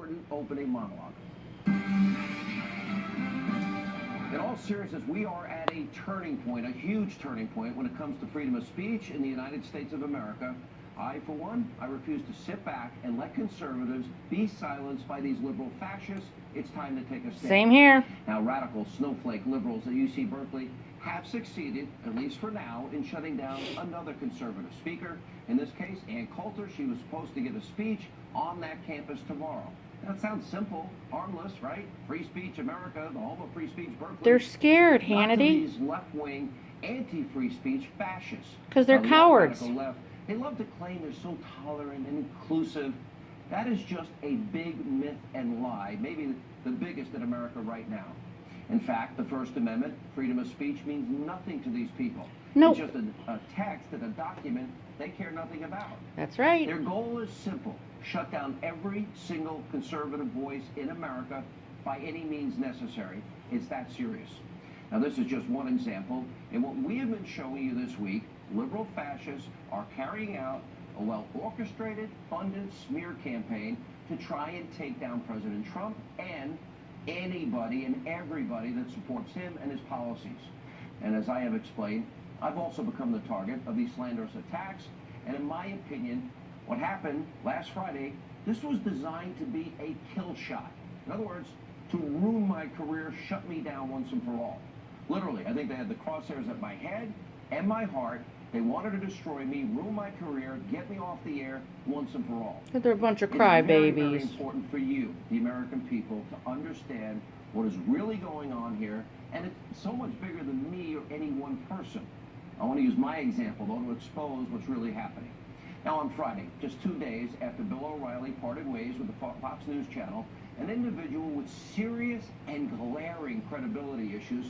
important opening monologue. In all seriousness, we are at a turning point, a huge turning point when it comes to freedom of speech in the United States of America. I, for one, I refuse to sit back and let conservatives be silenced by these liberal fascists. It's time to take a stand. Same here. Now, radical snowflake liberals at UC Berkeley have succeeded, at least for now, in shutting down another conservative speaker. In this case, Ann Coulter. She was supposed to give a speech on that campus tomorrow. That sounds simple, harmless, right? Free speech America, the home of free speech Berkeley. They're scared, Lots of Hannity. these left-wing, anti-free speech fascists. Because they're cowards. Left, they love to claim they're so tolerant and inclusive. That is just a big myth and lie, maybe the biggest in America right now. In fact, the First Amendment, freedom of speech, means nothing to these people. Nope. It's just a text and a document they care nothing about. That's right. Their goal is simple: shut down every single conservative voice in America by any means necessary. It's that serious. Now, this is just one example. And what we have been showing you this week, liberal fascists are carrying out a well-orchestrated, funded smear campaign to try and take down President Trump and anybody and everybody that supports him and his policies. And as I have explained, I've also become the target of these slanderous attacks. And in my opinion, what happened last Friday, this was designed to be a kill shot. In other words, to ruin my career, shut me down once and for all. Literally, I think they had the crosshairs at my head and my heart. They wanted to destroy me, ruin my career, get me off the air once and for all. They're a bunch of It's very, very crybabies. important for you, the American people, to understand what is really going on here. And it's so much bigger than me or any one person. I want to use my example, though, to expose what's really happening. Now, on Friday, just 2 days after Bill O'Reilly parted ways with the Fox News channel, an individual with serious and glaring credibility issues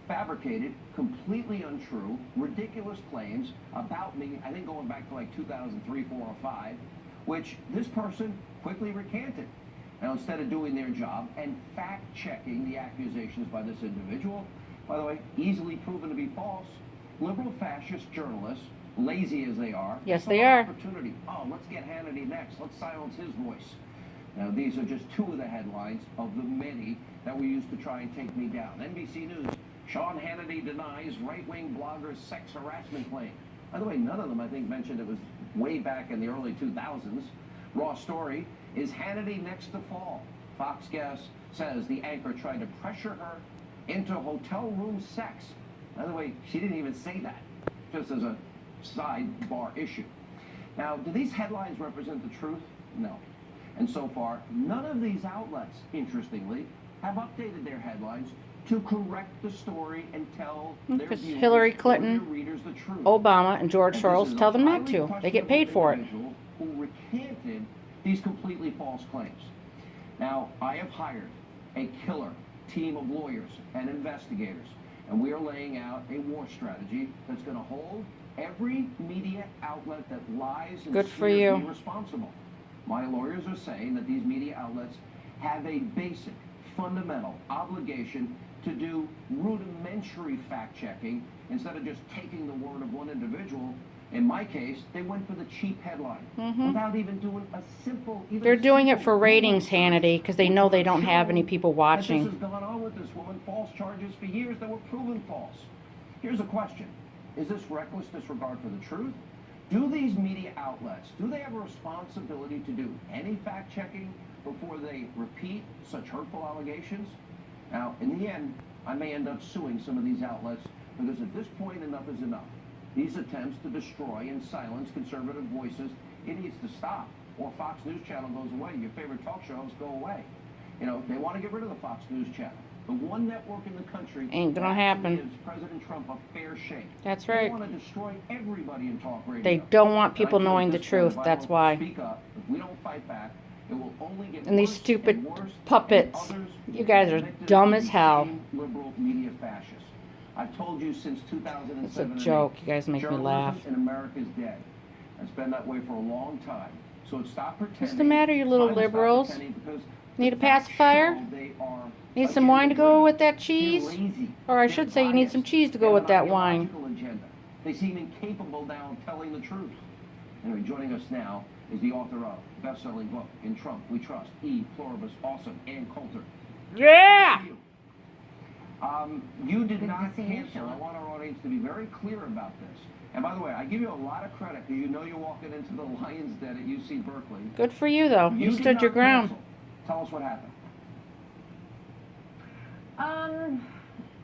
fabricated completely untrue, ridiculous claims about me, I think going back to like 2003, 4, or 5, which this person quickly recanted. Now, instead of doing their job and fact-checking the accusations by this individual, by the way, easily proven to be false, liberal fascist journalists, lazy as they are, Yes, saw they an are. opportunity. Oh, let's get Hannity next. Let's silence his voice. Now, these are just two of the headlines of the many that we used to try and take me down. NBC News: Sean Hannity denies right-wing blogger's sex harassment claim. By the way, none of them, I think, mentioned it was way back in the early 2000s. Raw story: is Hannity next to fall? Fox guest says the anchor tried to pressure her into hotel room sex. By the way, she didn't even say that, just as a sidebar issue. Now, do these headlines represent the truth? No. And so far, none of these outlets, interestingly, have updated their headlines to correct the story and tell their Because viewers Hillary or their Clinton, readers the truth. Obama, and George And Soros this is tell a them not highly to. They get paid questionable for it. individual who recanted these completely false claims. Now, I have hired a killer team of lawyers and investigators, and we are laying out a war strategy that's going to hold every media outlet that lies and Good for smears you. me responsible. My lawyers are saying that these media outlets have a basic, fundamental obligation to do rudimentary fact-checking instead of just taking the word of one individual. In my case, they went for the cheap headline without even doing a simple... They're doing it for ratings, Hannity, because they know they don't have any people This watching. has gone on with this woman, false charges for years that were proven false. Here's a question. Is this reckless disregard for the truth? Do these media outlets, do they have a responsibility to do any fact-checking before they repeat such hurtful allegations? Now, in the end, I may end up suing some of these outlets because at this point, enough is enough. These attempts to destroy and silence conservative voices, it needs to stop. Or Fox News Channel goes away. Your favorite talk shows go away. You know, they want to get rid of the Fox News Channel. The one network in the country Ain't gonna that happen. gives President Trump a fair shake. That's They right. want to destroy everybody in talk radio. They don't want And I people feel at knowing the this point, truth. if I That's don't why. Speak up. If we don't fight back, it will only get And these worse stupid and worse, puppets. and others You guys are will be dumb as these hell. same liberal media fascists. I've told you since 2007. It's a and joke. 8, You guys make me journalism laugh. in America is dead. It's been that way for a long time. So stop pretending. What's the matter, you little Time to stop liberals? pretending because Need the a facts pacifier? show they are Need some wine to go with that they're cheese? lazy. Or I They're should say you need biased. some cheese to They go have with an that wine. ideological agenda. They seem incapable now of telling the truth. Anyway, joining us now is the author of best-selling book, In Trump We Trust, E Pluribus Awesome, and Coulter. Yeah! You did Good not to see you, cancel. Sean. I want our audience to be very clear about this. And by the way, I give you a lot of credit because you know you're walking into the lion's den at UC Berkeley. Good for you, though. You did stood not your ground. cancel. Tell us what happened.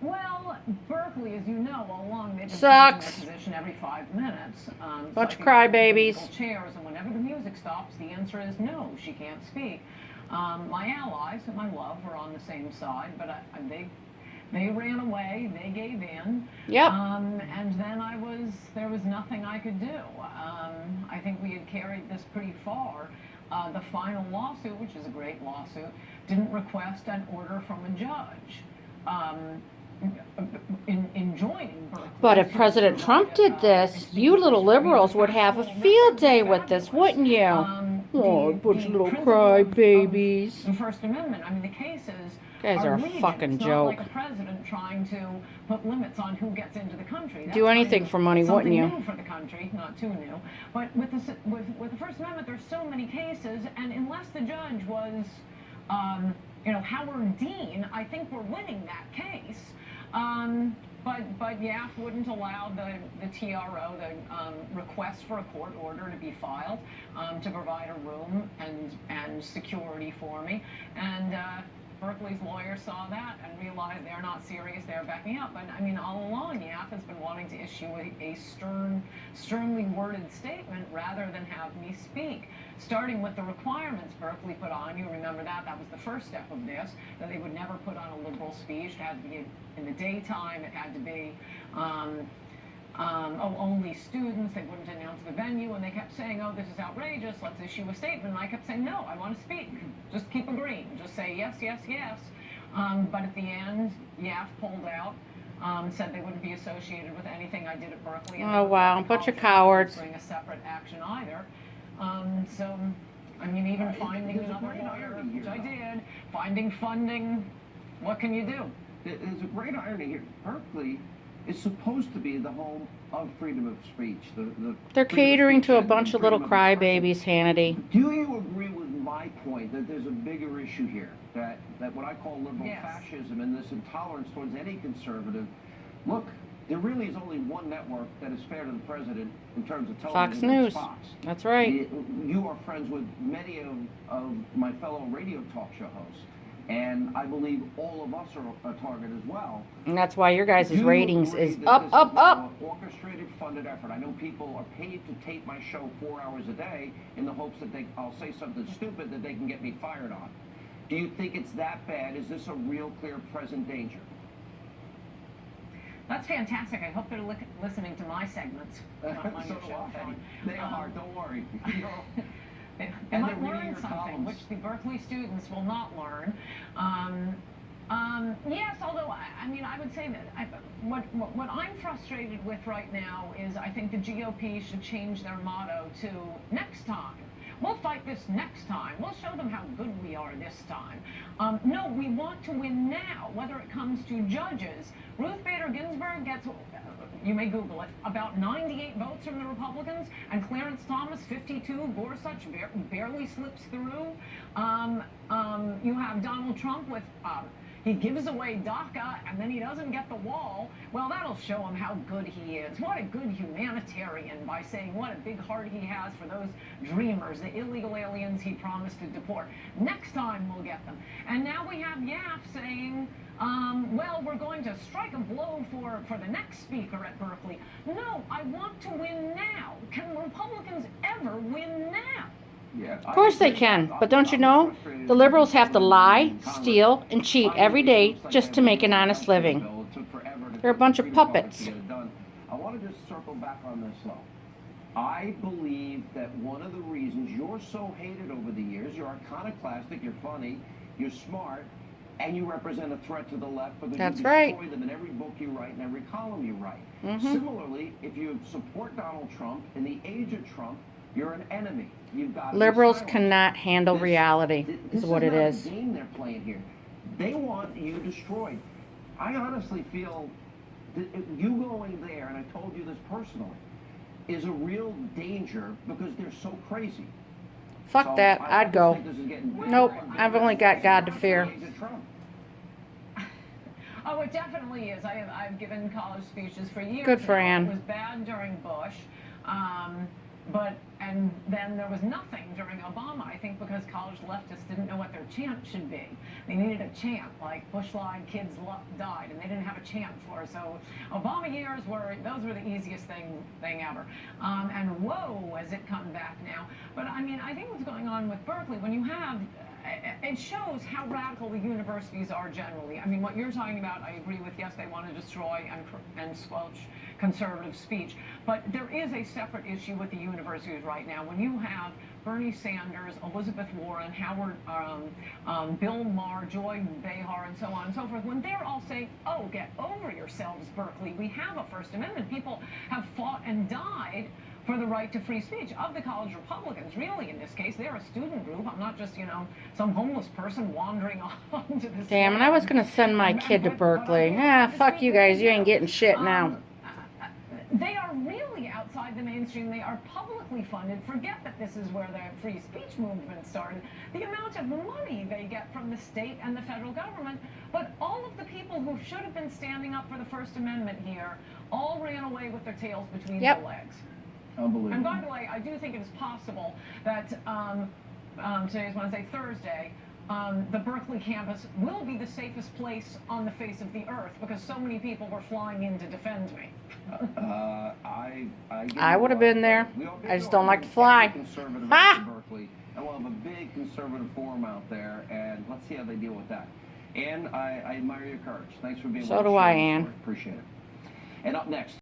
Well, Berkeley, as you know, all along, they've been Sucks. changing their position every 5 minutes. Bunch of citing crybabies. musical chairs, and whenever the music stops, the answer is no, she can't speak. My allies, whom I love, were on the same side, but they ran away, they gave in. Yep. And then there was nothing I could do. I think we had carried this pretty far. The final lawsuit, which is a great lawsuit, didn't request an order from a judge. In joining Berkeley. But if President Trump did this, you little liberals would have a field day with this, wouldn't you? Oh, a bunch of little crybabies. The First Amendment. I mean, the cases Guys are a legion. fucking It's joke. not like a president trying to put limits on who gets into the country. That's Do anything kind of for money, wouldn't you? something new for the country, not too new. But with the First Amendment, there's so many cases, and unless the judge was, Howard Dean, I think we're winning that case. But YAF wouldn't allow the TRO, the request for a court order, to be filed to provide a room and security for me. And Berkeley's lawyer saw that and realized they're not serious, they're backing up. And I mean, all along, YAF has been wanting to issue a sternly worded statement rather than have me speak. Starting with the requirements Berkeley put on, you remember that was the first step of this, that they would never put on a liberal speech. It had to be in the daytime, it had to be only students, they wouldn't announce the venue, and they kept saying, oh, this is outrageous, let's issue a statement. And I kept saying, no, I want to speak. Just keep agreeing. Just say yes, yes, yes. But at the end, YAF pulled out, said they wouldn't be associated with anything I did at Berkeley. And Oh, wow, bunch of cowards. Bring a separate action either. So, I mean, even finding another lawyer, which I did, finding funding, what can you do? There's a great irony here. Berkeley is supposed to be the home of freedom of speech. They're catering to a bunch of little crybabies, Hannity. Do you agree with my point that there's a bigger issue here? That what I call liberal Yes. fascism and this intolerance towards any conservative. Look, there really is only one network that is fair to the president in terms of television. Fox and News. it's Fox. That's right. You are friends with many of my fellow radio talk show hosts. And I believe all of us are a target as well. And that's why your guys' Do you ratings agree is that up, this up, is up. an orchestrated, funded effort? I know people are paid to tape my show 4 hours a day in the hopes that I'll say something stupid that they can get me fired on. Do you think it's that bad? Is this a real, clear, present danger? That's fantastic. I hope they're listening to my segments on So your do show, I. Sean. They are, don't worry. They And might they're reading learn your something, columns. which the Berkeley students will not learn. Yes, although I mean, I would say that what I'm frustrated with right now is I think the GOP should change their motto to next time. We'll fight this next time. We'll show them how good we are this time. No, we want to win now, whether it comes to judges. Ruth Bader Ginsburg gets, you may Google it, about 98 votes from the Republicans, and Clarence Thomas, 52. Gorsuch barely slips through. You have Donald Trump with, he gives away DACA, and then he doesn't get the wall. Well, that'll show him how good he is. What a good humanitarian, by saying what a big heart he has for those dreamers, the illegal aliens he promised to deport. Next time we'll get them. And now we have YAF saying, well, we're going to strike a blow for the next speaker at Berkeley. No, I want to win now. Can Republicans ever win now? Yeah, Of course they can, but don't you know? The liberals have to lie, steal, and cheat every day just to make an honest living. They're a bunch of puppets. I want to just circle back on this, though. I believe that one of the reasons you're so hated over the years, you're iconoclastic, you're funny, you're smart, and you represent a threat to the left because That's you right. destroy them in every book you write and every column you write. Mm-hmm. Similarly, if you support Donald Trump, in the age of Trump, you're an enemy. You've got to be Liberals silenced. cannot handle reality, This is what it not is. a game they're playing here. They want you destroyed. I honestly feel that you going there, and I told you this personally, is a real danger because they're so crazy. Fuck So that. I I'd just go. think this is getting Nope, I've only got God to fear. Trump. Oh, it definitely is. I've given college speeches for years. Good for now. Ann. It was bad during Bush, and then there was nothing during Obama. I think because college leftists didn't know what their chant should be. They needed a chant like Bush lied, kids died, and they didn't have a chant for it. So Obama years were the easiest thing ever. And whoa, has it come back now? But I mean, I think what's going on with Berkeley when you have it shows how radical the universities are generally. I mean, what you're talking about, I agree with. Yes, they want to destroy and squelch conservative speech. But there is a separate issue with the universities right now. When you have Bernie Sanders, Elizabeth Warren, Howard, Bill Maher, Joy Behar, and so on and so forth, when they're all saying, oh, get over yourselves, Berkeley, we have a First Amendment. People have fought and died for the right to free speech. Of the college Republicans, really, in this case, they're a student group. I'm not just, some homeless person wandering onto this. Damn, and I was gonna send my kid to Berkeley. Ah, fuck you guys, you ain't getting shit now. They are really outside the mainstream. They are publicly funded. Forget that this is where the free speech movement started. The amount of money they get from the state and the federal government, but all of the people who should have been standing up for the First Amendment here all ran away with their tails between their legs. Unbelievable. And by the way, I do think it is possible that today's Wednesday, Thursday, the Berkeley campus will be the safest place on the face of the earth because so many people were flying in to defend me. I would have been there. I just don't like to fly. Conservative Berkeley, and we'll have a big conservative forum out there, and let's see how they deal with that. And I admire your courage. Thanks for being with us. So do I, Ann. Appreciate it. And up next.